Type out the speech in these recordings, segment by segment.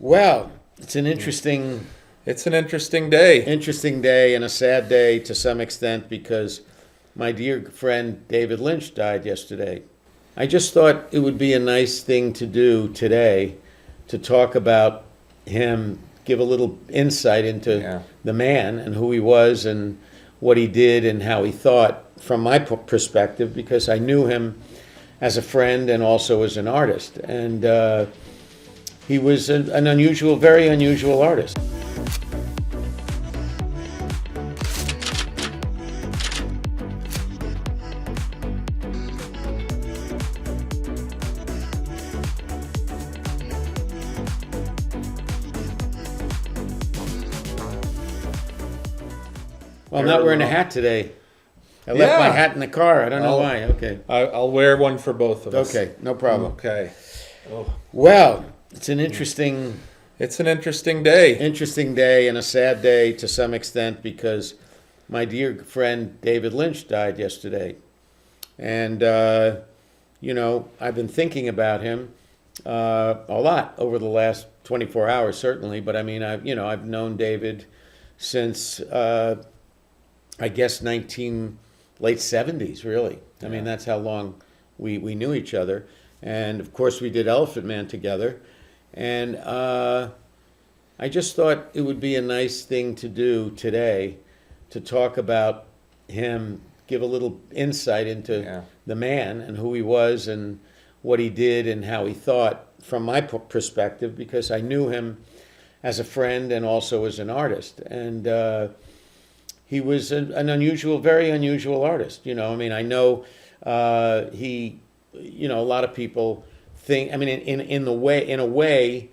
Well, it's an interesting It's an interesting day. interesting day and a sad day to some extent because my dear friend David Lynch died yesterday. I just thought it would be a nice thing to do today to talk about him, give a little insight into Yeah. the man and who he was and what he did and how he thought from my perspective, because I knew him as a friend and also as an artist. And he was an unusual, very unusual artist. Well, I'm not wearing a hat today. I left my hat in the car. I don't know why. Okay. I'll wear one for both of us. Okay, no problem. Okay. Oh. Well, it's an interesting It's an interesting day. day and a sad day to some extent because my dear friend David Lynch died yesterday. And, I've been thinking about him a lot over the last 24 hours, certainly. But I mean, I've known David since, I guess, late 70s, really. I mean, that's how long we knew each other. And, of course, we did Elephant Man together. And I just thought it would be a nice thing to do today to talk about him, give a little insight into the man and who he was and what he did and how he thought from my perspective, because I knew him as a friend and also as an artist. And he was an unusual, very unusual artist. I know he, a lot of people think, in a way,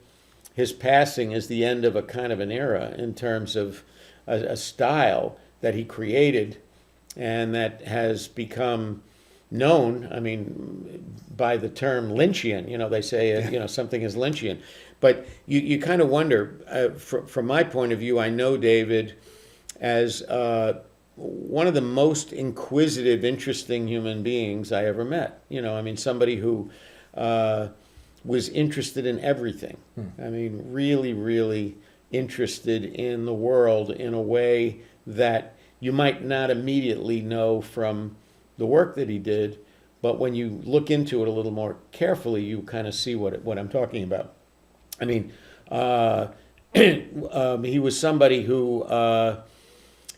his passing is the end of a kind of an era in terms of a style that he created and that has become known, by the term Lynchian. They say, something is Lynchian. But you kind of wonder, from my point of view, I know David as one of the most inquisitive, interesting human beings I ever met. Somebody who was interested in everything. Really, really interested in the world in a way that you might not immediately know from the work that he did, but when you look into it a little more carefully, you kind of see what I'm talking about. He was somebody who,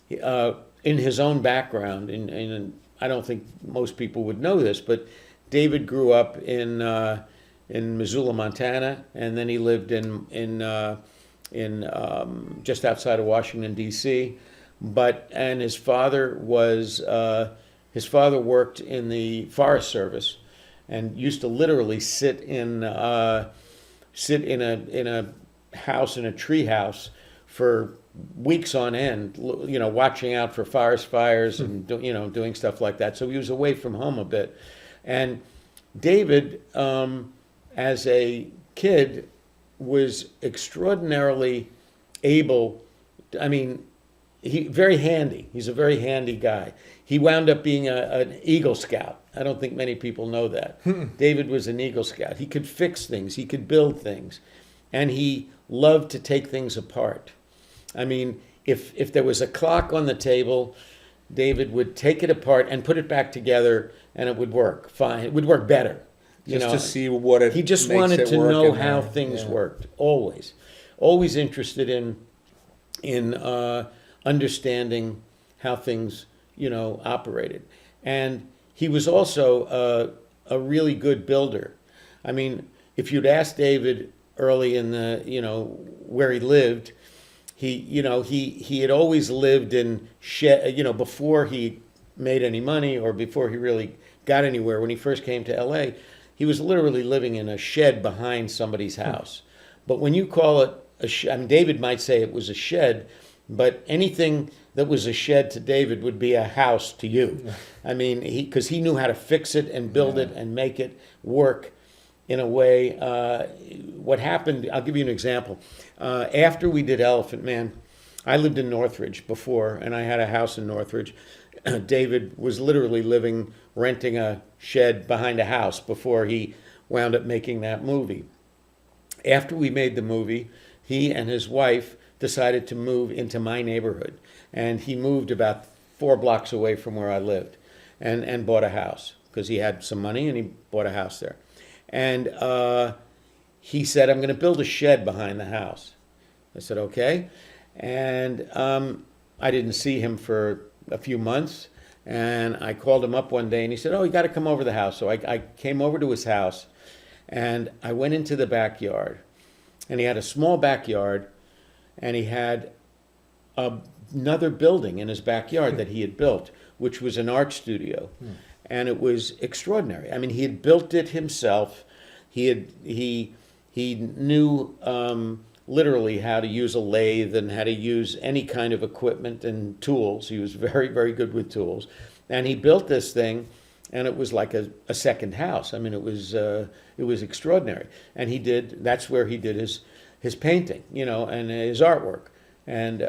in his own background, and I don't think most people would know this, but David grew up in Missoula, Montana, and then he lived in just outside of Washington, D.C. And his father worked in the Forest Service and used to literally sit in a house, in a tree house, for weeks on end, watching out for forest fires and doing stuff like that. So he was away from home a bit. And David, as a kid, was extraordinarily able. Very handy. He's a very handy guy. He wound up being an Eagle Scout. I don't think many people know that. David was an Eagle Scout. He could fix things. He could build things. And he loved to take things apart. If there was a clock on the table, David would take it apart and put it back together, and it would work fine. It would work better. To see what it He just makes wanted it to work know in how there. things worked. Always interested in understanding how things operated. And he was also a really good builder. If you'd asked David early in the where he lived, he had always lived in shed. Before he made any money or before he really got anywhere. When he first came to L.A., he was literally living in a shed behind somebody's house. But when you call it a shed, David might say it was a shed, but anything that was a shed to David would be a house to you. Because he knew how to fix it and build it and make it work in a way. What happened, I'll give you an example. After we did Elephant Man, I lived in Northridge before, and I had a house in Northridge. David was literally renting a shed behind a house before he wound up making that movie. after we made the movie, he and his wife decided to move into my neighborhood. And he moved about 4 blocks away from where I lived and bought a house because he had some money and he bought a house there. And he said, I'm going to build a shed behind the house. I said, okay. And I didn't see him for a few months. And I called him up one day and he said, oh, you got to come over to the house. So I came over to his house and I went into the backyard. And he had a small backyard and he had another building in his backyard that he had built, which was an art studio. And it was extraordinary. I mean, he had built it himself. He knew literally how to use a lathe and how to use any kind of equipment and tools. He was very, very good with tools. And he built this thing, and it was like a second house. I mean, it was extraordinary. And that's where he did his painting, and his artwork. And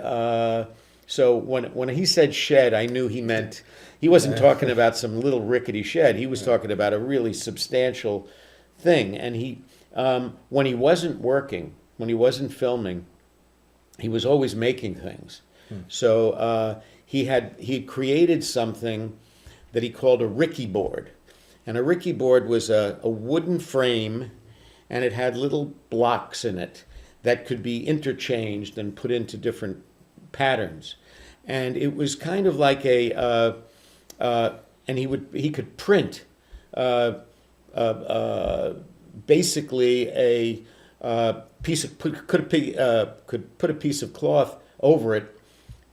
so when he said shed, I knew he wasn't talking about some little rickety shed. He was talking about a really substantial thing. And when he wasn't working, when he wasn't filming, he was always making things. So he had created something that he called a Ricky board. And a Ricky board was a wooden frame, and it had little blocks in it that could be interchanged and put into different patterns. And it was kind of like and he could print basically a piece of could put a piece of cloth over it,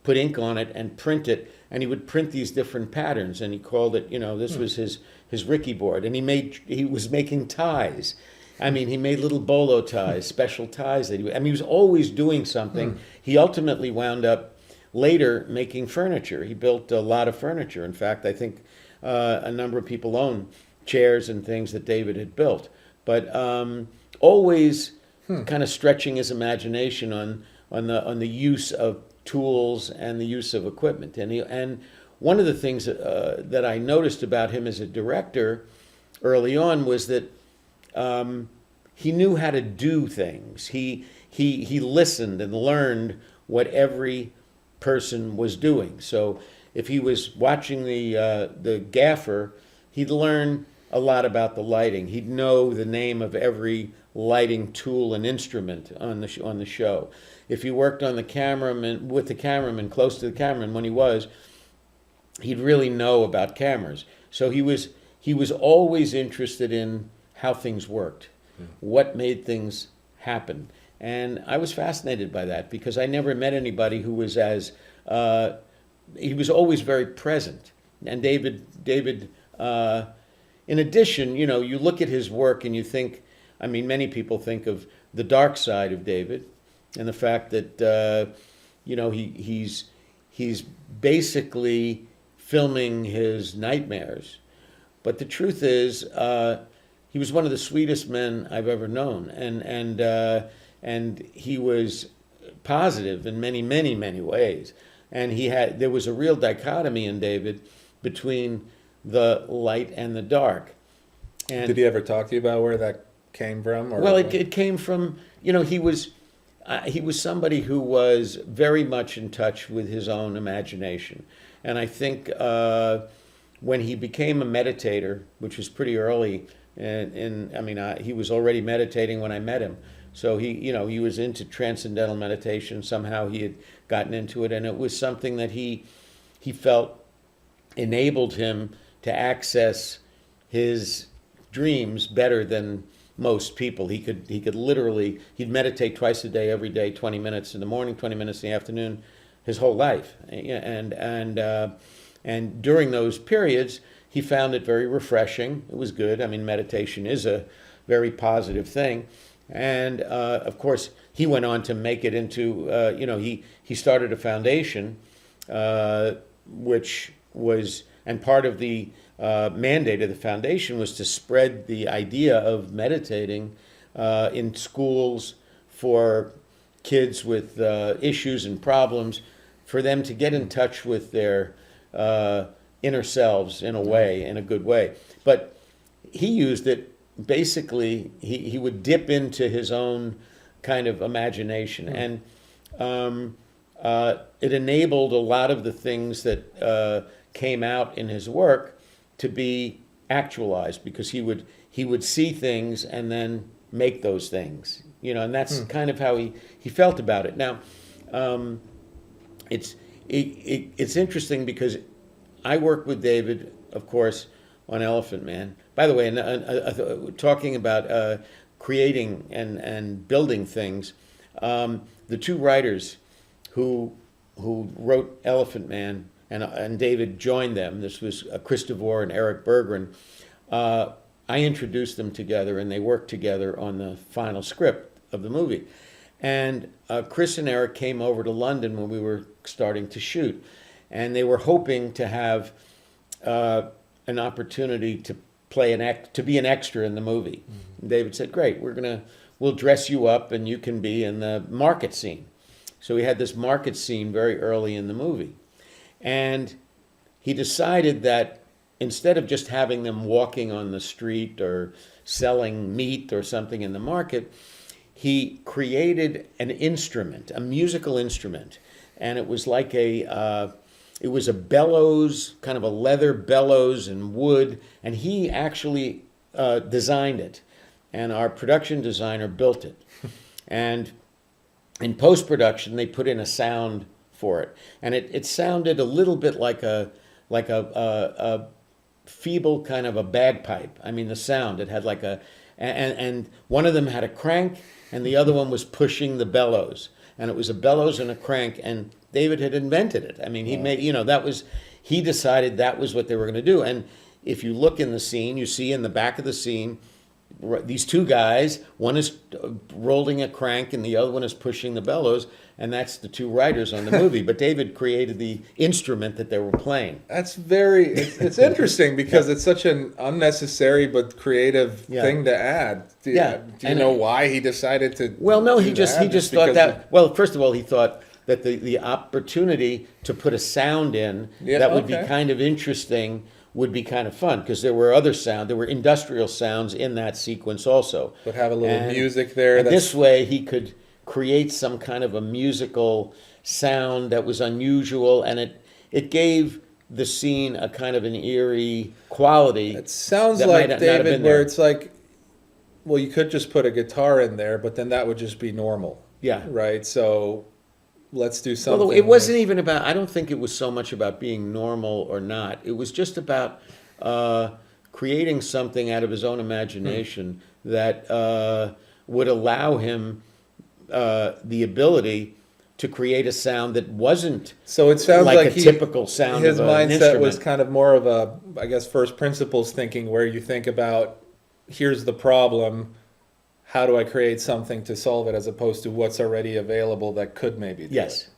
put ink on it, and print it. And he would print these different patterns, and he called it, this was his Ricky board. And he was making ties. I mean, he made little bolo ties, special ties. He was always doing something. He ultimately wound up later making furniture. He built a lot of furniture. In fact, I think a number of people own chairs and things that David had built. But always kind of stretching his imagination on the use of tools and the use of equipment. And one of the things that I noticed about him as a director early on was that he knew how to do things. He listened and learned what every person was doing. So if he was watching the gaffer, he'd learn a lot about the lighting. He'd know the name of every lighting tool and instrument on the show. If he worked on with the cameraman, close to the cameraman when he'd really know about cameras. So he was always interested in how things worked, what made things happen. And I was fascinated by that because I never met anybody who was he was always very present. And David, in addition, you look at his work and you think, many people think of the dark side of David and the fact that, he's basically filming his nightmares. But the truth is, he was one of the sweetest men I've ever known. And he was positive in many, many, many ways. And there was a real dichotomy in David between the light and the dark. And did he ever talk to you about where that came from? Or? Well, it came from, he was somebody who was very much in touch with his own imagination. And I think when he became a meditator, which was pretty early, he was already meditating when I met him. So he was into transcendental meditation. Somehow he had gotten into it, and it was something that he felt enabled him to access his dreams better than most people. He could literally, he'd meditate twice a day, every day, 20 minutes in the morning, 20 minutes in the afternoon, his whole life. And during those periods, he found it very refreshing. It was good. Meditation is a very positive thing. And of course, he went on to make it into, he started a foundation, which was, and part of the mandate of the foundation was to spread the idea of meditating in schools for kids with issues and problems, for them to get in touch with their inner selves in a way, in a good way. But he used it basically he would dip into his own kind of imagination, and it enabled a lot of the things that came out in his work to be actualized, because he would see things and then make those things, and that's kind of how he felt about it. Now, it's interesting because I worked with David, of course, on Elephant Man. By the way, talking about creating and building things, the two writers who wrote Elephant Man, and David joined them. This was Chris DeVore and Eric Berggren. I introduced them together, and they worked together on the final script of the movie. And Chris and Eric came over to London when we were starting to shoot, and they were hoping to have an opportunity to to be an extra in the movie. And David said, "Great, we'll dress you up, and you can be in the market scene." So we had this market scene very early in the movie, and he decided that instead of just having them walking on the street or selling meat or something in the market, he created an instrument, a musical instrument, and it was like it was a bellows, kind of a leather bellows and wood, and he actually designed it, and our production designer built it. And in post-production, they put in a sound for it, and it sounded a little bit like a feeble kind of a bagpipe. I mean, the sound, it had like and one of them had a crank, and the other one was pushing the bellows, and it was a bellows and a crank, and David had invented it. I mean, he made, he decided that was what they were going to do. And if you look in the scene, you see in the back of the scene, these two guys, one is rolling a crank and the other one is pushing the bellows, and that's the two writers on the movie. But David created the instrument that they were playing. That's it's interesting because it's such an unnecessary but creative thing to add. Do you know why he decided to? Well, no, he just thought that. Well, first of all, he thought that the opportunity to put a sound in that would be kind of interesting would be kind of fun, because there were there were industrial sounds in that sequence also. But have a little music there. And this way he could create some kind of a musical sound that was unusual, and it gave the scene a kind of an eerie quality. It sounds like, David, where it's like, well, you could just put a guitar in there, but then that would just be normal. Yeah. Right? So let's do something. Well, it wasn't even about, I don't think it was so much about being normal or not. It was just about creating something out of his own imagination that would allow him the ability to create a sound that wasn't so it sounds like a typical sound his of an mindset instrument. Was kind of more of a, I guess, first principles thinking, where you think about, here's the problem, how do I create something to solve it, as opposed to what's already available that could maybe do it.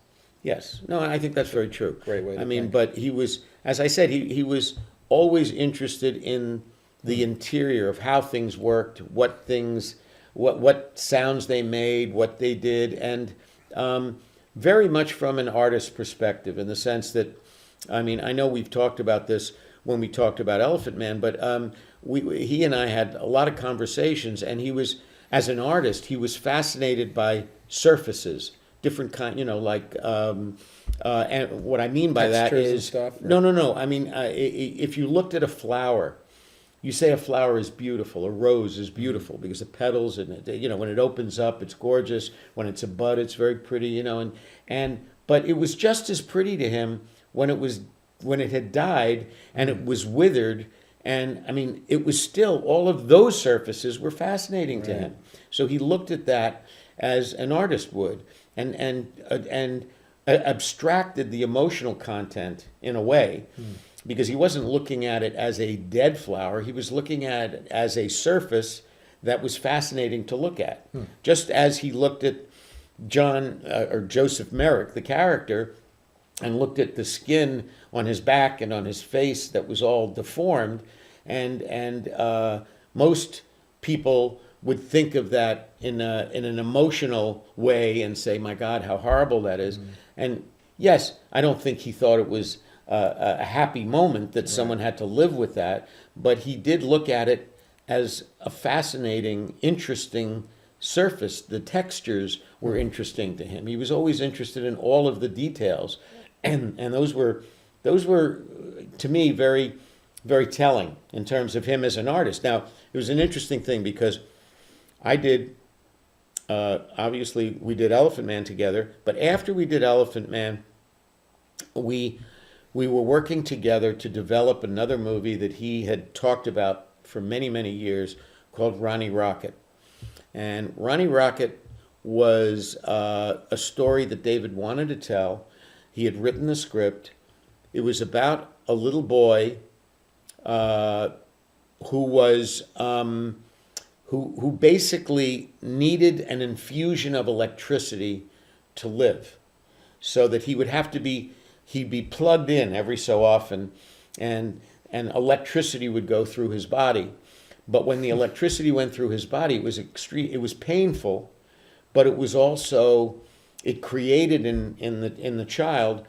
Yes. No, I think that's very true. Great way to think. But he was, as I said, he was always interested in the interior of how things worked, what sounds they made, what they did, and very much from an artist's perspective, in the sense that, I know we've talked about this when we talked about Elephant Man, but he and I had a lot of conversations, and he was, as an artist, he was fascinated by surfaces, different kind, and what I mean by that textures is and stuff, no. If you looked at a flower, you say a flower is beautiful, a rose is beautiful because the petals, and when it opens up, it's gorgeous. When it's a bud, it's very pretty, but it was just as pretty to him when it had died and it was withered. And it was still, all of those surfaces were fascinating to him. So he looked at that as an artist would, and abstracted the emotional content in a way, because he wasn't looking at it as a dead flower. He was looking at it as a surface that was fascinating to look at. Just as he looked at Joseph Merrick, the character, and looked at the skin on his back and on his face that was all deformed, and most people would think of that in an emotional way and say, "My God, how horrible that is." And yes, I don't think he thought it was a happy moment that someone had to live with that, but he did look at it as a fascinating, interesting surface. The textures were interesting to him. He was always interested in all of the details, and those were to me very, very telling in terms of him as an artist. Now, it was an interesting thing because I did. Obviously, we did Elephant Man together, but after we did Elephant Man, we were working together to develop another movie that he had talked about for many, many years called Ronnie Rocket. And Ronnie Rocket was a story that David wanted to tell. He had written the script. It was about a little boy who was who basically needed an infusion of electricity to live, so that he would have to be he'd be plugged in every so often, and electricity would go through his body. But when the electricity went through his body, it was extreme. It was painful, but it was also it created in the child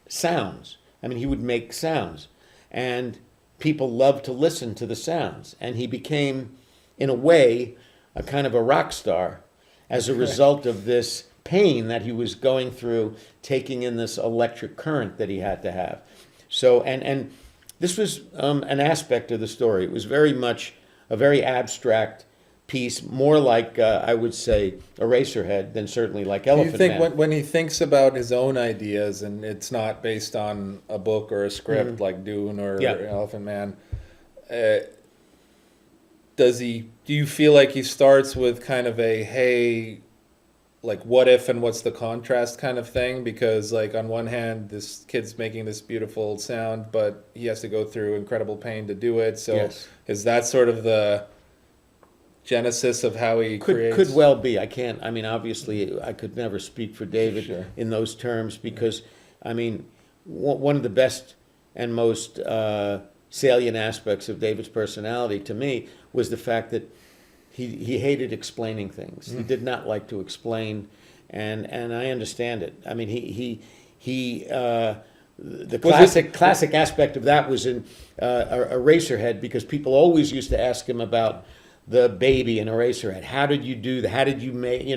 sounds. I mean, he would make sounds, and people loved to listen to the sounds. And he became, in a way, a kind of a rock star as a result of this pain that he was going through, taking in this electric current that he had to have. So, and this was an aspect of the story. It was very much a very abstract piece, more like, I would say, Eraserhead than certainly like Elephant Do you think Man. when he thinks about his own ideas and it's not based on a book or a script like Dune or Elephant Man, do you feel like he starts with kind of a, hey, like what if and what's the contrast kind of thing? Because like on one hand, this kid's making this beautiful sound, but he has to go through incredible pain to do it. So is that sort of the genesis of how he creates? Could well be. I mean, obviously, I could never speak for David in those terms because, I mean, one of the best and most salient aspects of David's personality to me was the fact that he hated explaining things. He did not like to explain, and I understand it. I mean, the classic aspect of that was in Eraserhead, because people always used to ask him about the baby in Eraserhead. How did you do that? How did you make,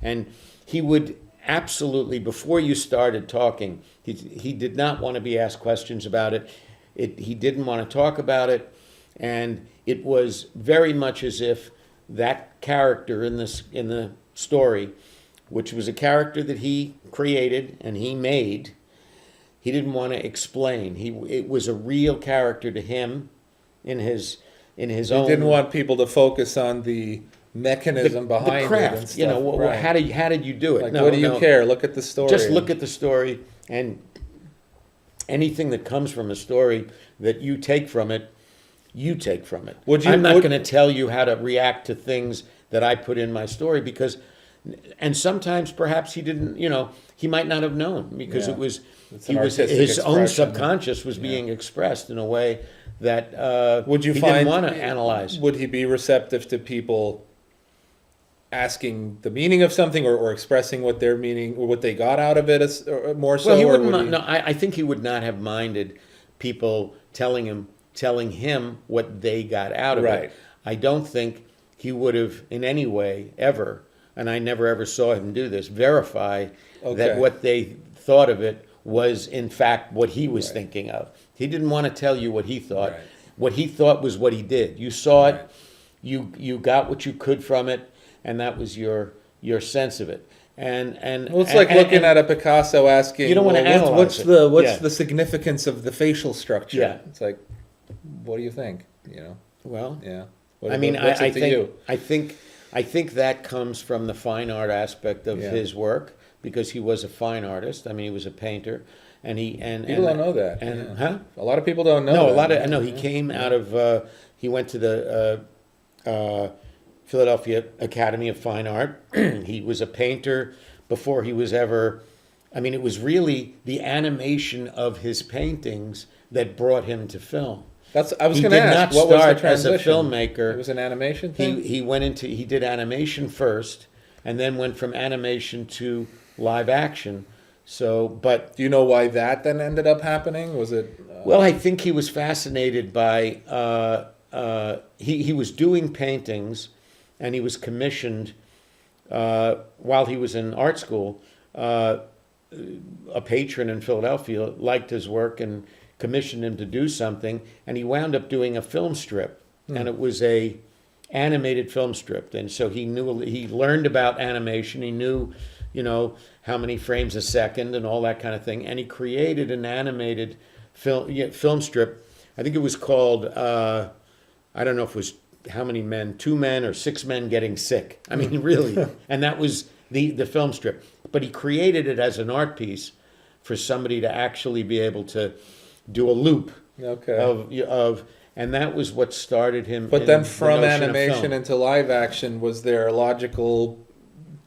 and he would absolutely, before you started talking, he did not want to be asked questions about it. He didn't want to talk about it, and it was very much as if that character in the story, which was a character that he created and he made, he didn't want to explain. It was a real character to him in his own. He didn't want people to focus on the mechanism behind the craft, it and stuff. How did you do it? Like, what do you care? Look at the story. Just look at the story, and anything that comes from a story that you take from it, you take from it. I'm not going to tell you how to react to things that I put in my story, because, and sometimes perhaps he didn't, he might not have known, because his own subconscious was being expressed in a way that he didn't want to analyze. Would he be receptive to people asking the meaning of something or expressing what their meaning or what they got out of it more so? Well, he wouldn't. I think he would not have minded people telling him what they got out of it. I don't think he would have in any way ever, and I never ever saw him do this, verify that what they thought of it was in fact what he was thinking of. He didn't want to tell you what he thought. What he thought was what he did. You saw it, you got what you could from it, and that was your sense of it. And it's like looking at a Picasso asking, you don't want to analyze what's the significance of the facial structure? Yeah. It's like, what do you think? Well, yeah. I think that comes from the fine art aspect of his work, because he was a fine artist. I mean, he was a painter, and people don't know that. And a lot of people don't know. No, he came out of. He went to the Philadelphia Academy of Fine Art. He was a painter before he was ever. I mean, it was really the animation of his paintings that brought him to film. I was going to ask, what was the transition? As a filmmaker. It was an animation thing? He did animation first, and then went from animation to live action. So, but do you know why that then ended up happening? Was it? Well, I think he was fascinated by he was doing paintings, and he was commissioned while he was in art school. A patron in Philadelphia liked his work and commissioned him to do something, and he wound up doing a film strip, and it was a animated film strip. And so he learned about animation. He knew, how many frames a second and all that kind of thing. And he created an animated film strip. I think it was called, I don't know if it was how many men, 2 men or 6 men getting sick. I mean, really. And that was the film strip. But he created it as an art piece for somebody to actually be able to do a loop of and that was what started him. But then from animation into live action, was there a logical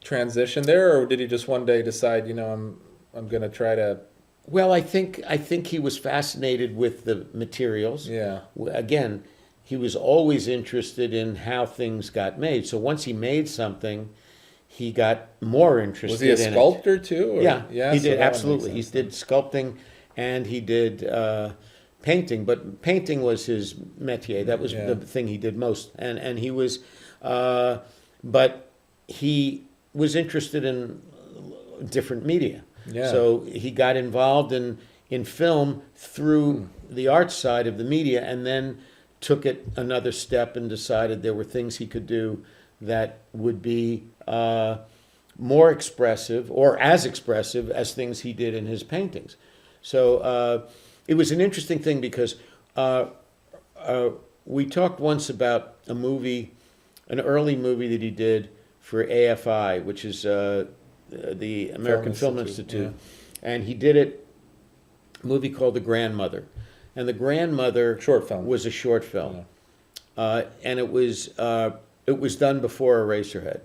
transition there, or did he just one day decide, I'm going to try to? Well, I think he was fascinated with the materials. Yeah. Again, he was always interested in how things got made. So once he made something, he got more interested in it. Was he a sculptor too? Or? Yeah, he did, absolutely. He did sculpting and he did painting, but painting was his métier. That was the thing he did most. And he was, but he was interested in different media. Yeah. So he got involved in film through the art side of the media, and then took it another step and decided there were things he could do that would be more expressive or as expressive as things he did in his paintings. So it was an interesting thing because we talked once about a movie, an early movie that he did for AFI, which is the American Film Institute. And he did a movie called The Grandmother. And The Grandmother short film. was a short film. And it was done before Eraserhead.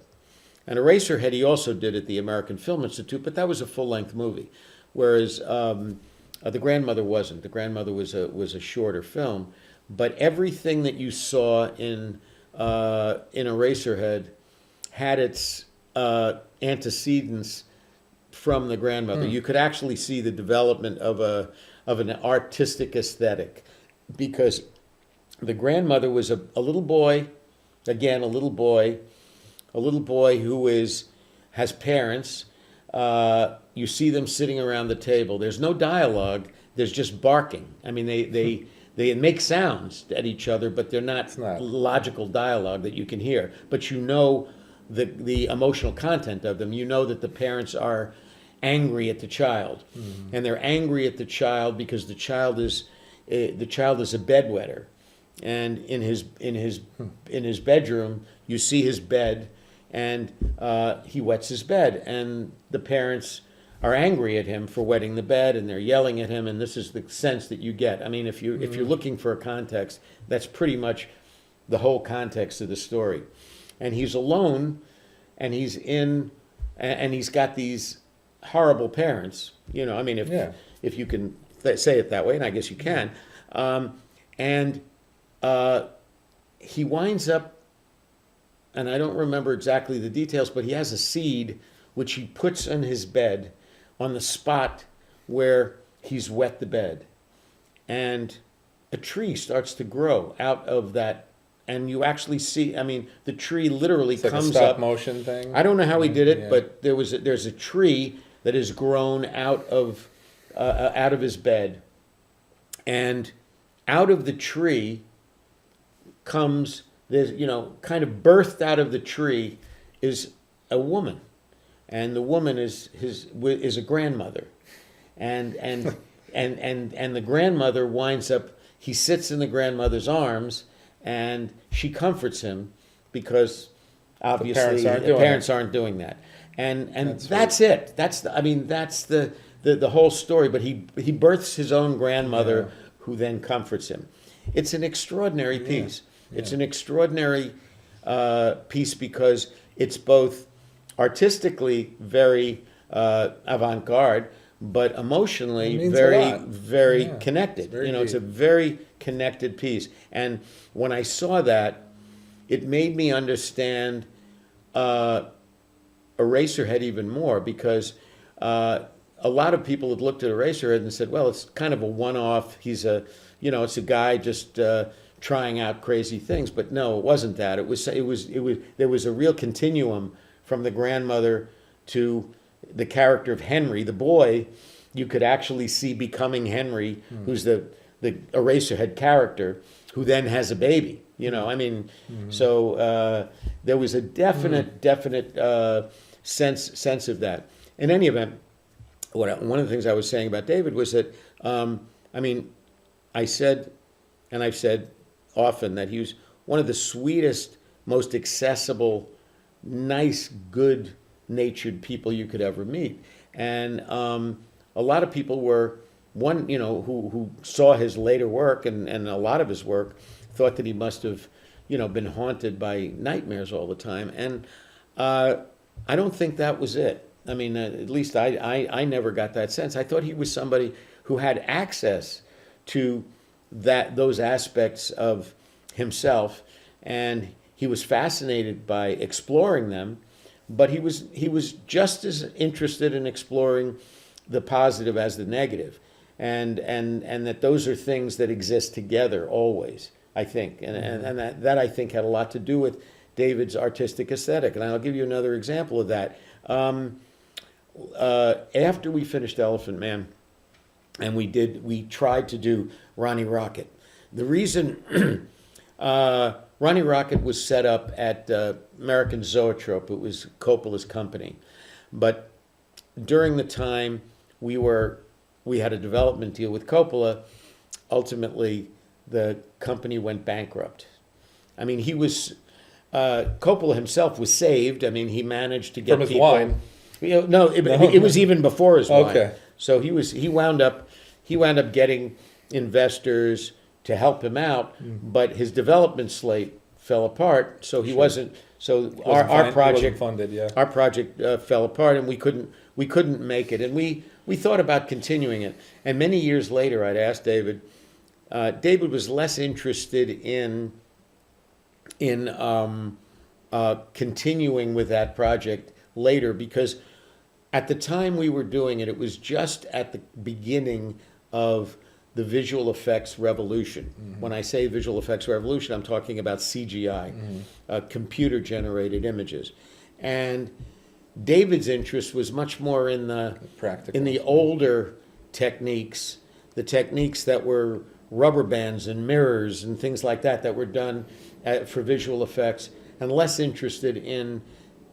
And Eraserhead he also did at the American Film Institute, but that was a full-length movie. Whereas The Grandmother wasn't. The Grandmother was a shorter film. But everything that you saw in Eraserhead had its antecedents from The Grandmother. You could actually see the development of an artistic aesthetic, because The Grandmother was a little boy, again a little boy who has parents. You see them sitting around the table. There's no dialogue. There's just barking. I mean, they make sounds at each other, but they're not logical dialogue that you can hear. But you know the emotional content of them. You know that the parents are angry at the child, and they're angry at the child because the child is a bedwetter, and in his bedroom you see his bed, and he wets his bed, and the parents are angry at him for wetting the bed, and they're yelling at him, and this is the sense that you get. I mean, if you're looking for a context, that's pretty much the whole context of the story. And he's alone, and he's got these horrible parents. I mean, if you can say it that way, and I guess you can. And he winds up, and I don't remember exactly the details, but he has a seed which he puts on his bed on the spot where he's wet the bed. And a tree starts to grow out of that. And you actually see, I mean, the tree literally comes like a stop up. motion thing. I don't know how he did it, but there's a tree that has grown out of his bed, and out of the tree comes kind of birthed out of the tree is a woman, and the woman is a grandmother, and the grandmother winds up. He sits in the grandmother's arms, and she comforts him because obviously the parents aren't doing that. And that's it. That's the whole story. But he births his own grandmother, who then comforts him. It's an extraordinary piece. Yeah. It's an extraordinary piece because it's both artistically very avant-garde, but emotionally very connected. It's a very connected piece. And when I saw that, it made me understand Eraserhead even more, because a lot of people had looked at Eraserhead and said, well, it's kind of a one-off. He's it's a guy just trying out crazy things. But no, it wasn't that. There was a real continuum from the grandmother to the character of Henry, the boy. You could actually see becoming Henry, who's the Eraserhead character, who then has a baby. I mean, so there was a definite sense of that. In any event, one of the things I was saying about David was that, I mean, I said, and I've said often, that he was one of the sweetest, most accessible, nice, good-natured people you could ever meet. And a lot of people were, who saw his later work and a lot of his work, thought that he must have, been haunted by nightmares all the time. And I don't think that was it. I mean, at least I never got that sense. I thought he was somebody who had access to those aspects of himself, and he was fascinated by exploring them, but he was just as interested in exploring the positive as the negative, and that those are things that exist together always, I think, and that I think had a lot to do with David's artistic aesthetic. And I'll give you another example of that. After we finished Elephant Man, and we tried to do Ronnie Rocket. The reason Ronnie Rocket was set up at American Zoetrope, it was Coppola's company, but during the time we had a development deal with Coppola, ultimately the company went bankrupt. I mean, Coppola himself was saved. I mean, he managed to get from his people. wine. It was even before his wine. Okay. So he wound up getting investors to help him out, but his development slate fell apart. So he wasn't. So our project funded. Yeah. Our project fell apart, and we couldn't make it. And we thought about continuing it. And many years later, I'd asked David. David was less interested in continuing with that project later, because at the time we were doing it, it was just at the beginning of the visual effects revolution. When I say visual effects revolution, I'm talking about CGI, computer-generated images. And David's interest was much more in the older techniques, the techniques that were rubber bands and mirrors and things like that were done for visual effects, and less interested in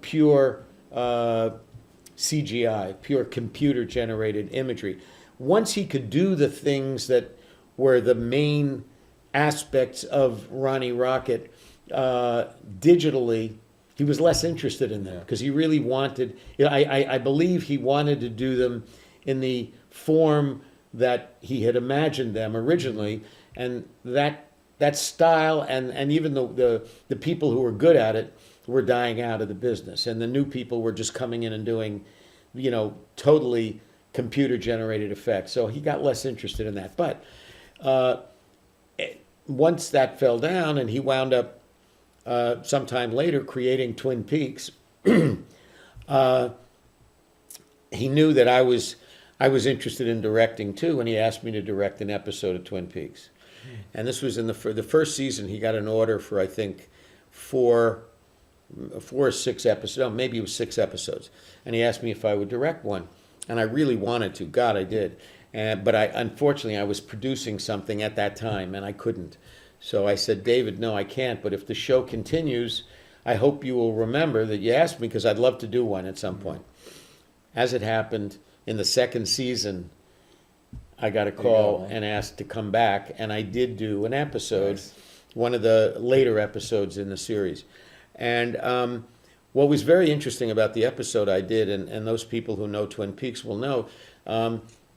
pure CGI, pure computer-generated imagery. Once he could do the things that were the main aspects of Ronnie Rocket digitally, he was less interested in them, because he really wanted, I believe he wanted to do them in the form that he had imagined them originally, and that style and even the people who were good at it were dying out of the business, and the new people were just coming in and doing, totally computer-generated effects. So he got less interested in that. But once that fell down, and he wound up sometime later creating Twin Peaks, he knew that I was interested in directing too, and he asked me to direct an episode of Twin Peaks. And this was for the first season. He got an order for, I think, four or 6 episodes. No, maybe it was 6 episodes. And he asked me if I would direct one, and I really wanted to. God, I did. But unfortunately, I was producing something at that time, and I couldn't. So I said, David, no, I can't. But if the show continues, I hope you will remember that you asked me, because I'd love to do one at some point. As it happened, in the second season, I got a call and asked to come back, and I did do an episode, one of the later episodes in the series. And what was very interesting about the episode I did, and those people who know Twin Peaks will know,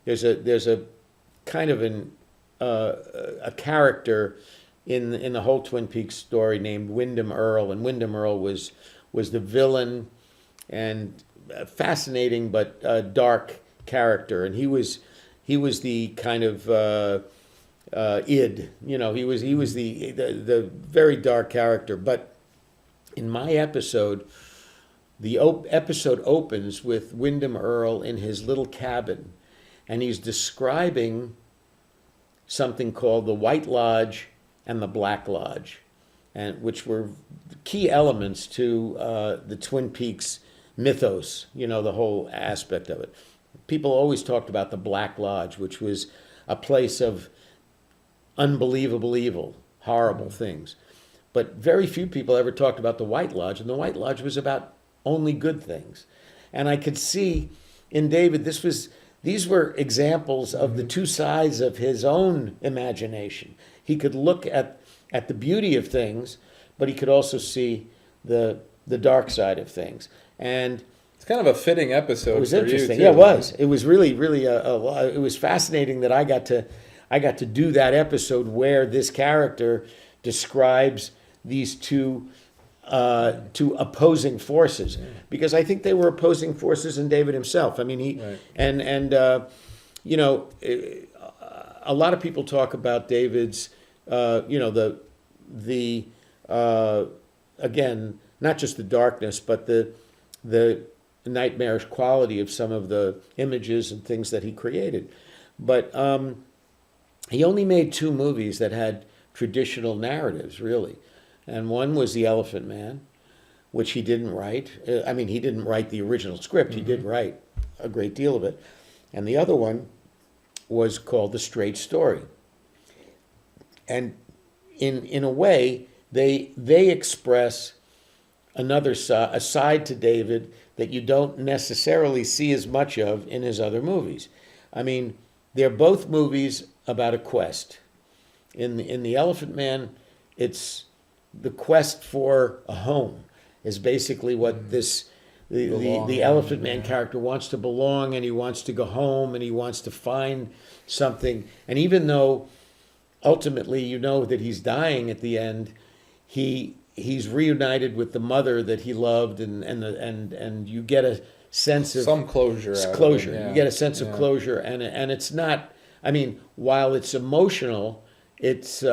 there's a kind of a character in the whole Twin Peaks story named Wyndham Earle, and Wyndham Earle was the villain, and fascinating but dark character, and he was the kind of id, he was the very dark character. But in my episode, the episode opens with Wyndham Earle in his little cabin, and he's describing something called the White Lodge and the Black Lodge, and which were key elements to the Twin Peaks mythos, the whole aspect of it. People always talked about the Black Lodge, which was a place of unbelievable evil, horrible these. But very few people ever talked about the White Lodge, and the White Lodge was about only good things. And I could see in David, these were examples of the two sides of his own imagination. He could look at the beauty of things, but he could also see the dark side of things. And it's kind of a fitting episode. it was for interesting. You too. Yeah, it was. It was really, really it was fascinating that I got to do that episode where this character describes these two opposing forces, because I think they were opposing forces in David himself. I mean, a lot of people talk about David's, again, not just the darkness, but the nightmarish quality of some of the images and things that he created. But he only made 2 movies that had traditional narratives, really. And one was The Elephant Man, which he didn't write. He didn't write the original script. He did write a great deal of it. And the other one was called The Straight Story. And in a way, they express a side to David that you don't necessarily see as much of in his other movies. I mean, they're both movies about a quest. In The Elephant Man, it's the quest for a home is basically what the Elephant Man character wants to belong, and he wants to go home, and he wants to find something. And even though ultimately that he's dying at the end, he's reunited with the mother that he loved, and you get a sense of some closure. You get a sense of closure, and it's not. I mean, while it's emotional, it's.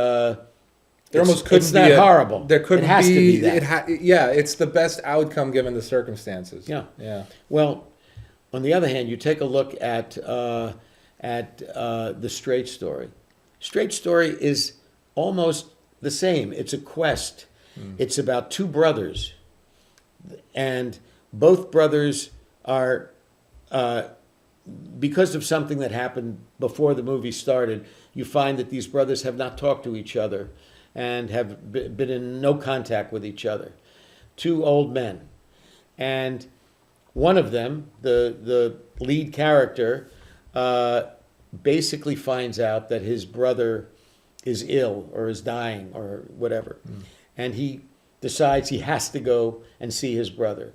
There almost couldn't it's not be horrible. There couldn't it has be. To be that. It's the best outcome given the circumstances. Yeah. Well, on the other hand, you take a look at The Straight Story. Straight Story is almost the same. It's a quest. It's about 2 brothers, and both brothers are, because of something that happened before the movie started, you find that these brothers have not talked to each other and have been in no contact with each other. 2 old men. And one of them, the lead character, basically finds out that his brother is ill or is dying or whatever. And he decides he has to go and see his brother.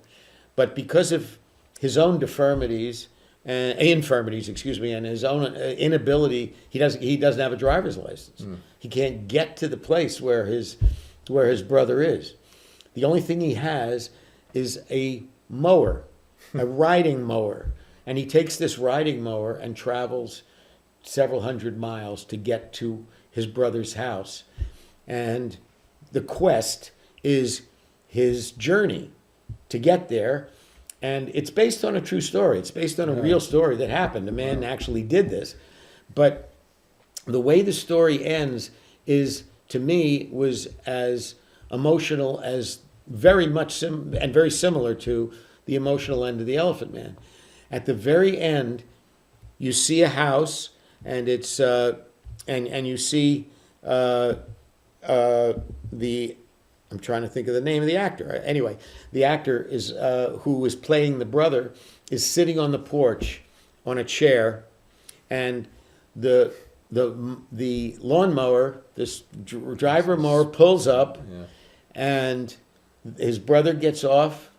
But because of his own infirmities, and his own inability, he doesn't have a driver's license. He can't get to the place where his brother is. The only thing he has is a mower, a riding mower, and he takes this riding mower and travels several hundred miles to get to his brother's house. And the quest is his journey to get there. And it's based on a true story. It's based on a real story that happened. A man actually did this. But the way the story ends is, to me, was as emotional as very much and very similar to the emotional end of The Elephant Man. At the very end, you see a house, and it's and you see I'm trying to think of the name of the actor. Anyway, the actor is who is playing the brother is sitting on the porch on a chair, and the lawnmower, this driver mower, pulls up, and his brother gets off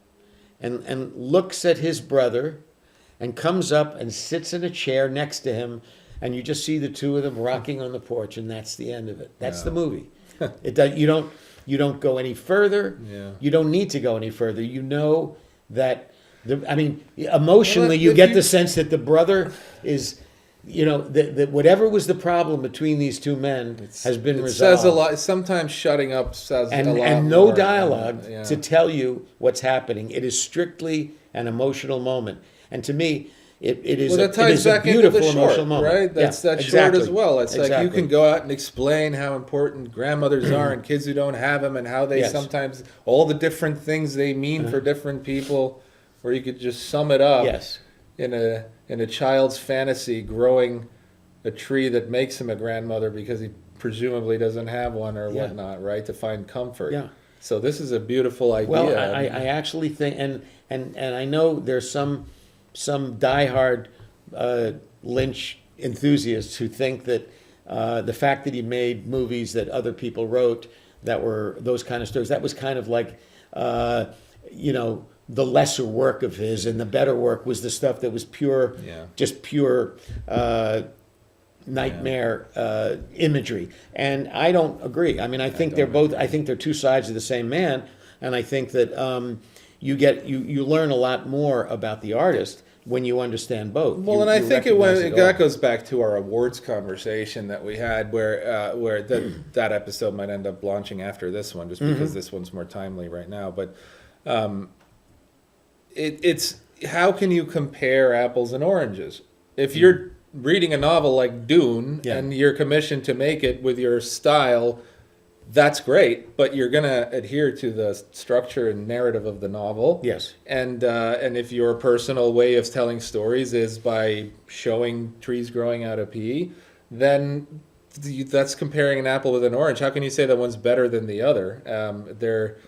and looks at his brother and comes up and sits in a chair next to him, and you just see the 2 of them rocking on the porch, and that's the end of it. That's the movie. You don't go any further. Yeah. You don't need to go any further. You know that emotionally, you get the sense that the brother is, that whatever was the problem between these 2 men has been resolved. Says a lot. Sometimes shutting up says a lot. And no more. dialogue to tell you what's happening. It is strictly an emotional moment. And to me, it is Well, that it ties is a back into the beautiful emotional short, moment. right? That's Yeah, that short exactly. as well. It's like you Exactly. can go out and explain how important grandmothers are and kids who don't have them, and how they Yes. sometimes all the different things they mean for different people. Or you could just sum it up Yes. in a child's fantasy, growing a tree that makes him a grandmother because he presumably doesn't have one or Yeah. whatnot, right? To find comfort. Yeah. So this is a beautiful idea. Well, I actually think, and I know there's some diehard Lynch enthusiasts who think that the fact that he made movies that other people wrote that were those kind of stories, that was kind of like, the lesser work of his, and the better work was the stuff that was pure, Yeah. just pure nightmare imagery. And I don't agree. I mean, I think they're both. I think they're two sides of the same man, and I think that you learn a lot more about the artist when you understand both. Well, You- and I you think recognize all. that goes back to our awards conversation that we had, where that episode might end up launching after this one, just because this one's more timely right now. But it's how can you compare apples and oranges if you're reading a novel like Dune Yeah. and you're commissioned to make it with your style? That's great, but you're gonna adhere to the structure and narrative of the novel. Yes. And if your personal way of telling stories is by showing trees growing out of pea, then that's comparing an apple with an orange. How can you say that one's better than the other?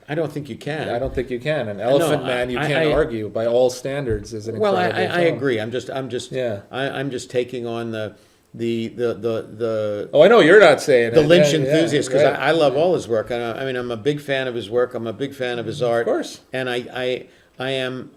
I don't think you can. I don't think you can. An Elephant Man, you can't argue by all standards is an Well, incredible I film. agree. I'm just Yeah. I'm just taking on the Oh, I know you're not saying the it. Lynch Yeah, enthusiast, because right. I love all his work. I mean, I'm a big fan of his work. I'm a big fan of his art. Of course. And I am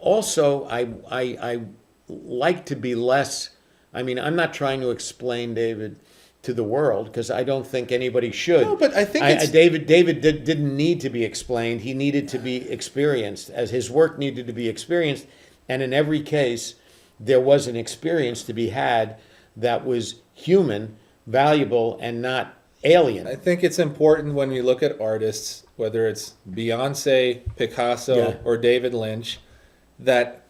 also I like to be less. I mean, I'm not trying to explain David to the world, because I don't think anybody should. No, but I think it's- David didn't need to be explained. He needed to be experienced, as his work needed to be experienced. And in every case, there was an experience to be had that was human, valuable, and not alien. I think it's important when you look at artists, whether it's Beyonce, Picasso, Yeah. or David Lynch, that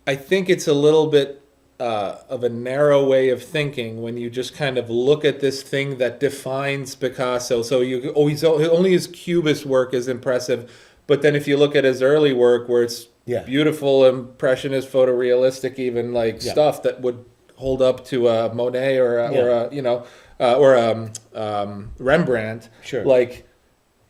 I think it's a little bit of a narrow way of thinking when you just kind of look at this thing that defines Picasso. So only his Cubist work is impressive, but then if you look at his early work, where it's Yeah. beautiful, impressionist, photorealistic, even like Yeah. stuff that would hold up to a Monet or Rembrandt. Sure. Like,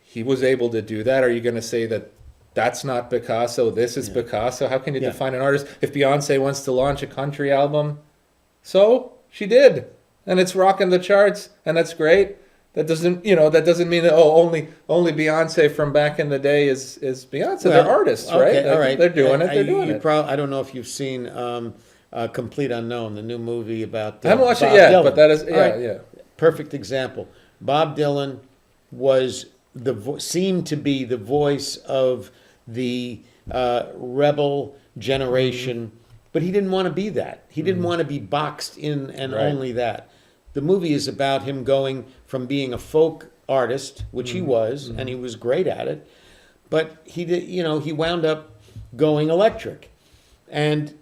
he was able to do that. Are you going to say that that's not Picasso? This is Picasso. How can you Yeah. define an artist? If Beyonce wants to launch a country album, so she did, and it's rocking the charts, and that's great. That doesn't mean that only Beyonce from back in the day is Beyonce. Well, They're artists, right? okay, all right. They're doing it. They're doing it. I don't know if you've seen Complete Unknown, the new movie about. I haven't watched Bob it yet, Dylan. but that is All right. yeah. Perfect example. Bob Dylan was seemed to be the voice of the rebel generation, but he didn't want to be that. He didn't want to be boxed in and Right. only that. The movie is about him going from being a folk artist, which he was, and he was great at it, but he did. He wound up going electric, and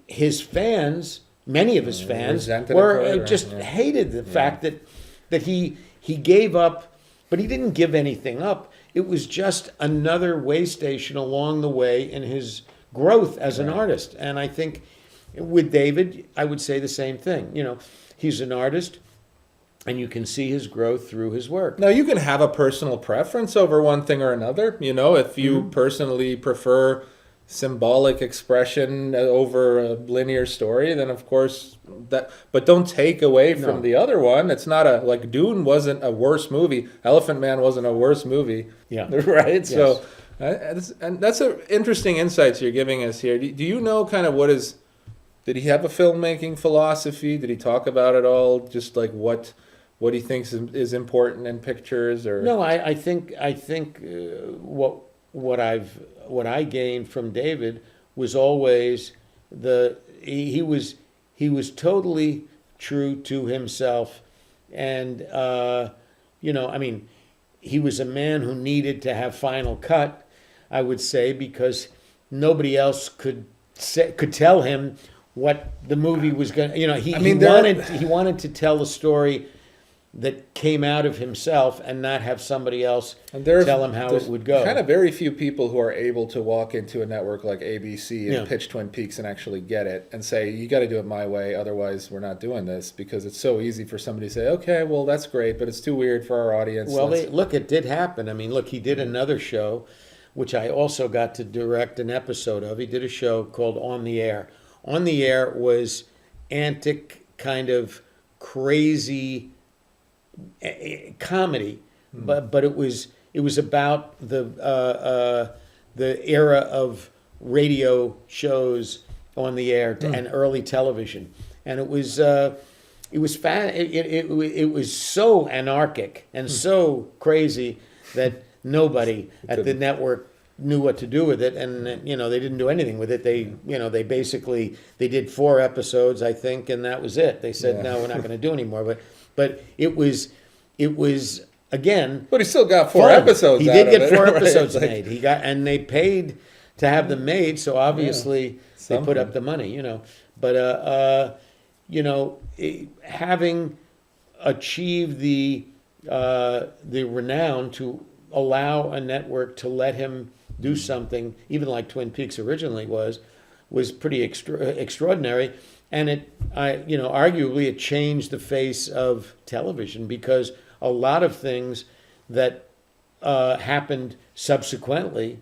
his fans, many of his fans, resented it were forever, just yeah. hated the fact that he gave up, but he didn't give anything up. It was just another way station along the way in his growth as an artist. And I think with David, I would say the same thing. He's an artist, and you can see his growth through his work. Now, you can have a personal preference over one thing or another. If you personally prefer symbolic expression over a linear story, then of course that. But don't take away from the other one. It's not like Dune wasn't a worse movie. Elephant Man wasn't a worse movie. Yeah. Right. Yes. So, and that's an interesting insights you're giving us here. Do you know kind of what is? Did he have a filmmaking philosophy? Did he talk about it all? Just like what he thinks is important in pictures, or No, I think what I gained from David was always he was totally true to himself, and he was a man who needed to have final cut, I would say, because nobody else could could tell him what the movie was going to, I mean, he wanted to tell a story that came out of himself and not have somebody else tell him how it would go. Kind of very few people who are able to walk into a network like ABC and Yeah. pitch Twin Peaks and actually get it and say, you got to do it my way, otherwise we're not doing this, because it's so easy for somebody to say, okay, well, that's great, but it's too weird for our audience. Well, it did happen. I mean, look, he did another show, which I also got to direct an episode of. He did a show called On the Air. On the Air was antic, kind of crazy comedy, but it was about the era of radio shows on the air and early television, and it was so anarchic and so crazy that nobody at the network knew what to do with it, and they didn't do anything with it. They they did 4 episodes, I think, and that was it. They said, no, we're not going to do anymore. But it was again. But he still got 4 fun. Episodes. He out did of get it, 4 right? episodes It's made. And they paid to have them made. So obviously they put up the money. But having achieved the renown to allow a network to let him do something, even like Twin Peaks originally was pretty extraordinary. And arguably it changed the face of television, because a lot of things that happened subsequently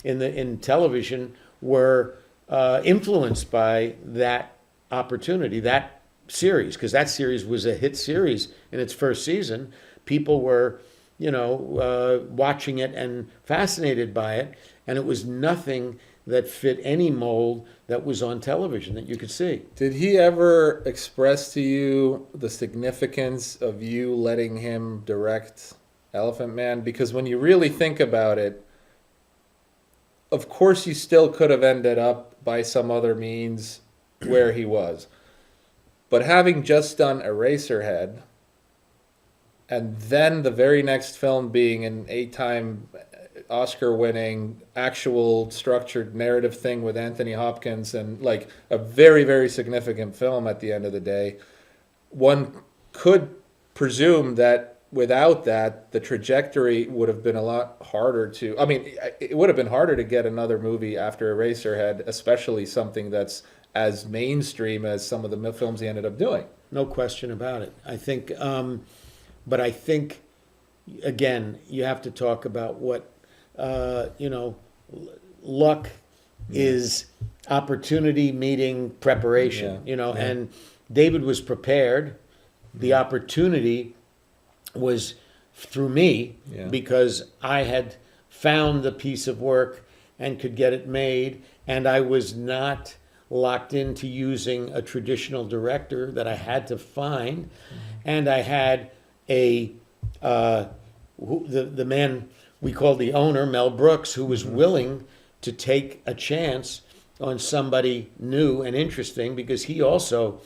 in television were influenced by that opportunity, that series, because that series was a hit series in its first season. People were, watching it and fascinated by it, and it was nothing that fit any mold that was on television that you could see. Did he ever express to you the significance of you letting him direct Elephant Man? Because when you really think about it, of course you still could have ended up by some other means where he was. But having just done Eraserhead, and then the very next film being an 8-time Oscar-winning, actual structured narrative thing with Anthony Hopkins, and like a very, very significant film at the end of the day, one could presume that without that, the trajectory would have been a lot harder to... I mean, it would have been harder to get another movie after Eraserhead, especially something that's as mainstream as some of the films he ended up doing. No question about it. I think, but I think, again, you have to talk about what, luck is opportunity meeting preparation, and David was prepared. The opportunity was through me, because I had found the piece of work and could get it made, and I was not locked into using a traditional director that I had to find, and I had the man we called the owner, Mel Brooks, who was willing to take a chance on somebody new and interesting, because he also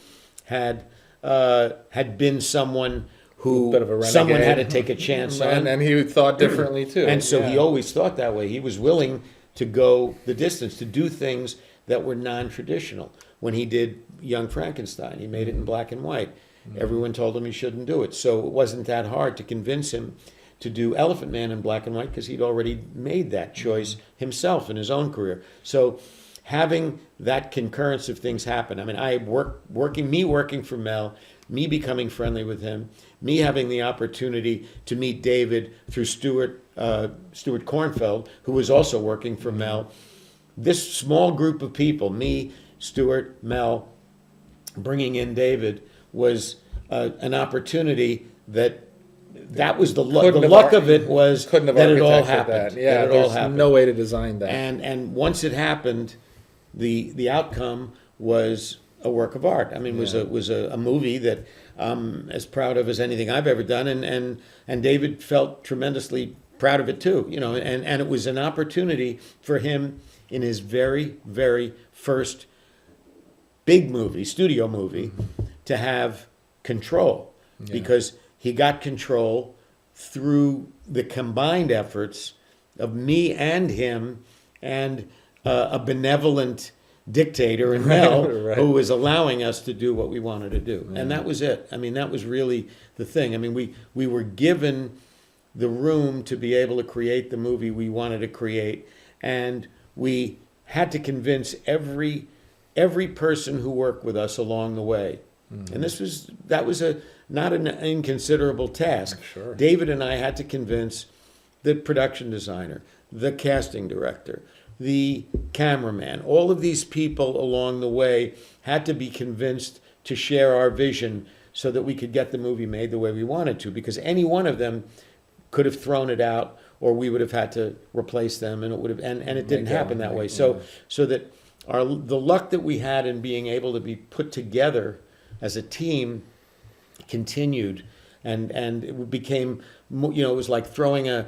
had been someone who someone had to take a chance on. And he thought differently too. And so he always thought that way. He was willing to go the distance, to do things that were non-traditional. When he did Young Frankenstein, he made it in black and white. Everyone told him he shouldn't do it. So it wasn't that hard to convince him to do Elephant Man in black and white, because he'd already made that choice himself in his own career. So having that concurrence of things happen, I mean, working for Mel, me becoming friendly with him, me having the opportunity to meet David through Stuart Kornfeld, who was also working for Mel. This small group of people, me, Stuart, Mel, bringing in David, was an opportunity that was the luck of it, was that it all happened. Yeah, there's no way to design that. And once it happened, the outcome was a work of art. I mean, was a movie that I'm as proud of as anything I've ever done, and David felt tremendously proud of it too. And it was an opportunity for him in his very, very first big movie, studio movie, to have control, because he got control through the combined efforts of me and him, and a benevolent dictator in Mel Right. who was allowing us to do what we wanted to do. And that was it. I mean, that was really the thing. I mean, we were given the room to be able to create the movie we wanted to create, and we had to convince every person who worked with us along the way. And that was not an inconsiderable task. Sure. David and I had to convince the production designer, the casting director, the cameraman, all of these people along the way had to be convinced to share our vision so that we could get the movie made the way we wanted to, because any one of them could have thrown it out, or we would have had to replace them, and it didn't happen that way. So that the luck that we had in being able to be put together as a team continued, and it became, it was like throwing a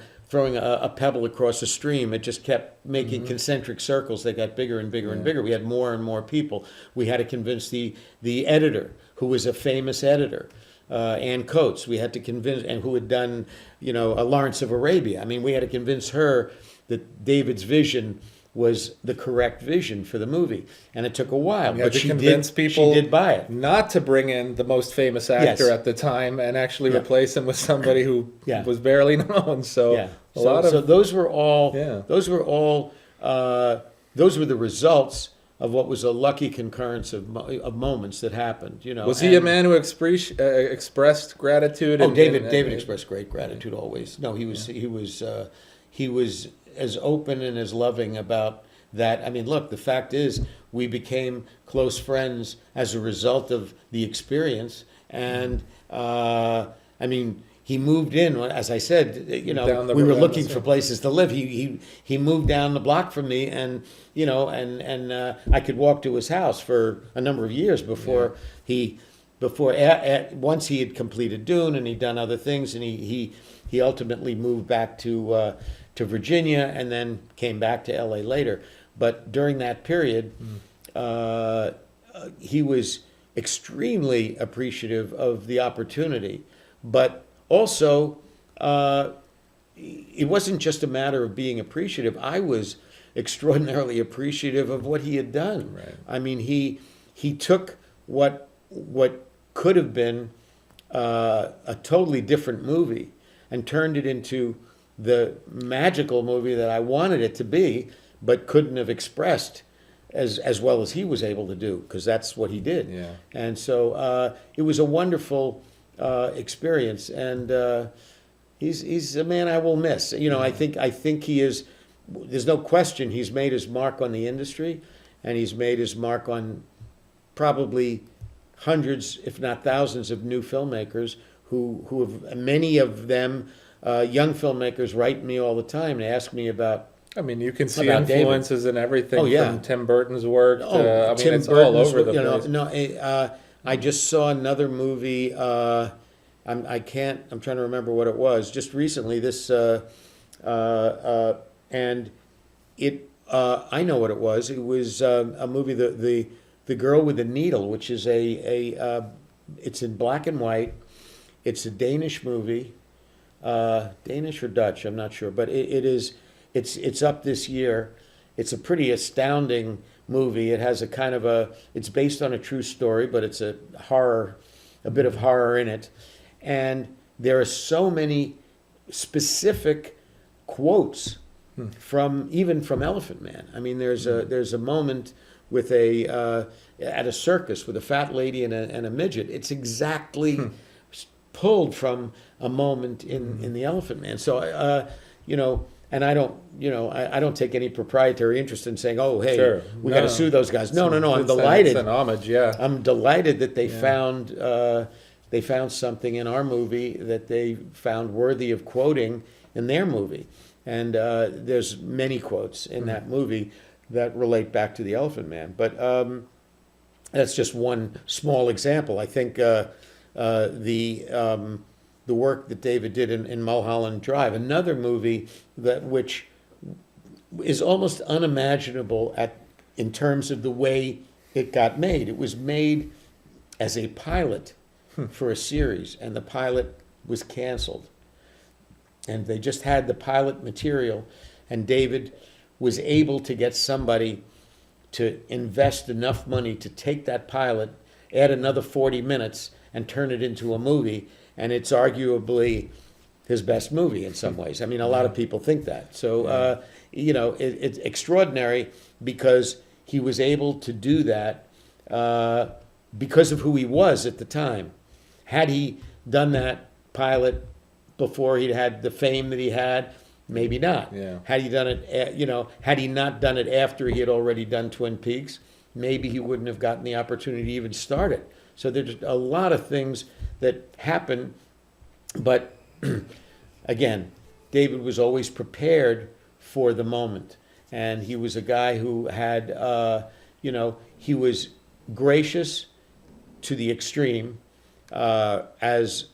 pebble across a stream. It just kept making concentric circles. They got bigger and bigger and bigger. We had more and more people. We had to convince the editor, who was a famous editor, Ann Coates. We had to convince, and who had done, a Lawrence of Arabia. I mean, we had to convince her that David's vision was the correct vision for the movie, and it took a while. But she convince people she did buy it. Not to bring in the most famous actor at the time and actually replace him with somebody who was barely known. So those were all those were the results of what was a lucky concurrence of moments that happened. Was he a man who expressed gratitude? David expressed great gratitude always. No, he was as open and as loving about that. I mean, look, the fact is we became close friends as a result of the experience. And I mean, he moved in, as I said, we were looking for places to live. He moved down the block from me, and I could walk to his house for a number of years before once he had completed Dune and he'd done other things, and he ultimately moved back to Virginia and then came back to LA later. But during that period, he was extremely appreciative of the opportunity. But also, it wasn't just a matter of being appreciative. I was extraordinarily appreciative of what he had done. Right. I mean, he took what could have been a totally different movie and turned it into the magical movie that I wanted it to be, but couldn't have expressed as well as he was able to do, because that's what he did. Yeah. And so it was a wonderful experience, and he's a man I will miss. I think he is. There's no question he's made his mark on the industry, and he's made his mark on probably hundreds, if not thousands, of new filmmakers who have, many of them. Young filmmakers write me all the time and ask me about. I mean, you can see influences in everything from Tim Burton's work. Tim it's Burton's, all over the place. I just saw another movie. I'm trying to remember what it was. Just recently, and it. I know what it was. It was a movie, the Girl with the Needle, which is it's in black and white. It's a Danish movie. Danish or Dutch, I'm not sure, but it's up this year. It's a pretty astounding movie. It has it's based on a true story, but it's a bit of horror in it. And there are so many specific quotes from Elephant Man. I mean, there's a moment with at a circus with a fat lady and a midget. It's exactly pulled from a moment in the Elephant Man. So and I don't take any proprietary interest in saying, oh, hey, we got to sue those guys. No. I'm delighted. It's an homage, yeah. I'm delighted that they found something in our movie that they found worthy of quoting in their movie. And there's many quotes in that movie that relate back to the Elephant Man. But that's just one small example. I think the work that David did in Mulholland Drive, another movie which is almost unimaginable in terms of the way it got made. It was made as a pilot for a series, and the pilot was canceled. And they just had the pilot material, and David was able to get somebody to invest enough money to take that pilot, add another 40 minutes, and turn it into a movie. And it's arguably his best movie in some ways. I mean, a lot of people think that. So, it's extraordinary because he was able to do that because of who he was at the time. Had he done that pilot before he'd had the fame that he had, maybe not. Yeah. Had he done it, had he not done it after he had already done Twin Peaks, maybe he wouldn't have gotten the opportunity to even start it. So there's a lot of things that happen, but again, David was always prepared for the moment. And he was a guy who had, he was gracious to the extreme, as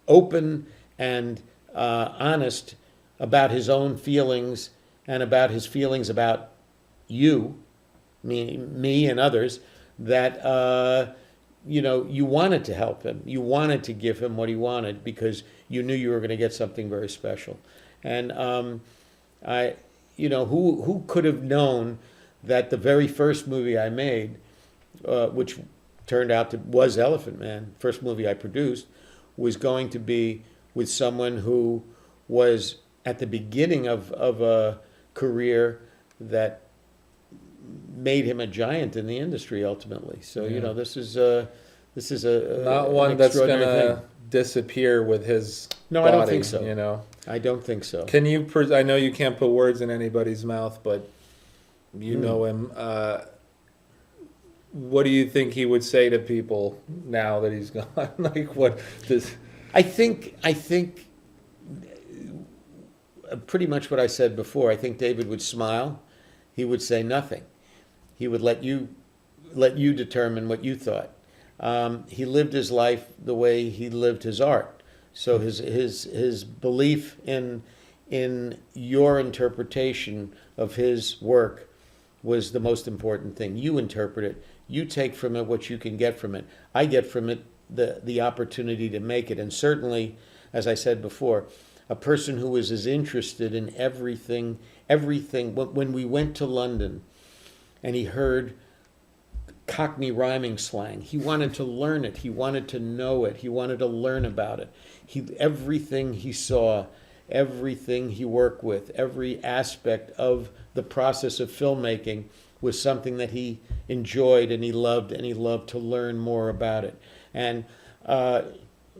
open and honest about his own feelings and about his feelings about you, me and others, that, you wanted to help him. You wanted to give him what he wanted because you knew you were going to get something very special. And who could have known that the very first movie I made, which turned out was Elephant Man, first movie I produced, was going to be with someone who was at the beginning of a career that made him a giant in the industry ultimately. So this is a not one that's gonna thing. disappear with his No, body, I don't think so. I don't think so. Can you? I know you can't put words in anybody's mouth, but you know him. What do you think he would say to people now that he's gone? Like what? I think pretty much what I said before. I think David would smile. He would say nothing. He would let you determine what you thought. He lived his life the way he lived his art. So his belief in your interpretation of his work was the most important thing. You interpret it. You take from it what you can get from it. I get from it the opportunity to make it. And certainly, as I said before, a person who was as interested in everything. When we went to London and he heard Cockney rhyming slang, he wanted to learn it. He wanted to know it. He wanted to learn about it. Everything he saw, everything he worked with, every aspect of the process of filmmaking was something that he enjoyed and he loved to learn more about it. And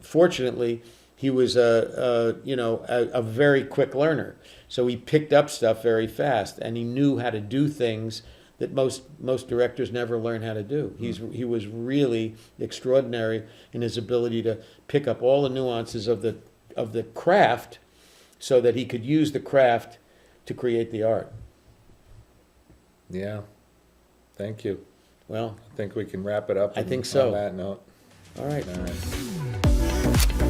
fortunately, he was a very quick learner. So he picked up stuff very fast, and he knew how to do things that most directors never learn how to do. He was really extraordinary in his ability to pick up all the nuances of the craft, so that he could use the craft to create the art. Yeah, thank you. Well, I think we can wrap it up. I think so. On that note. All right. All right.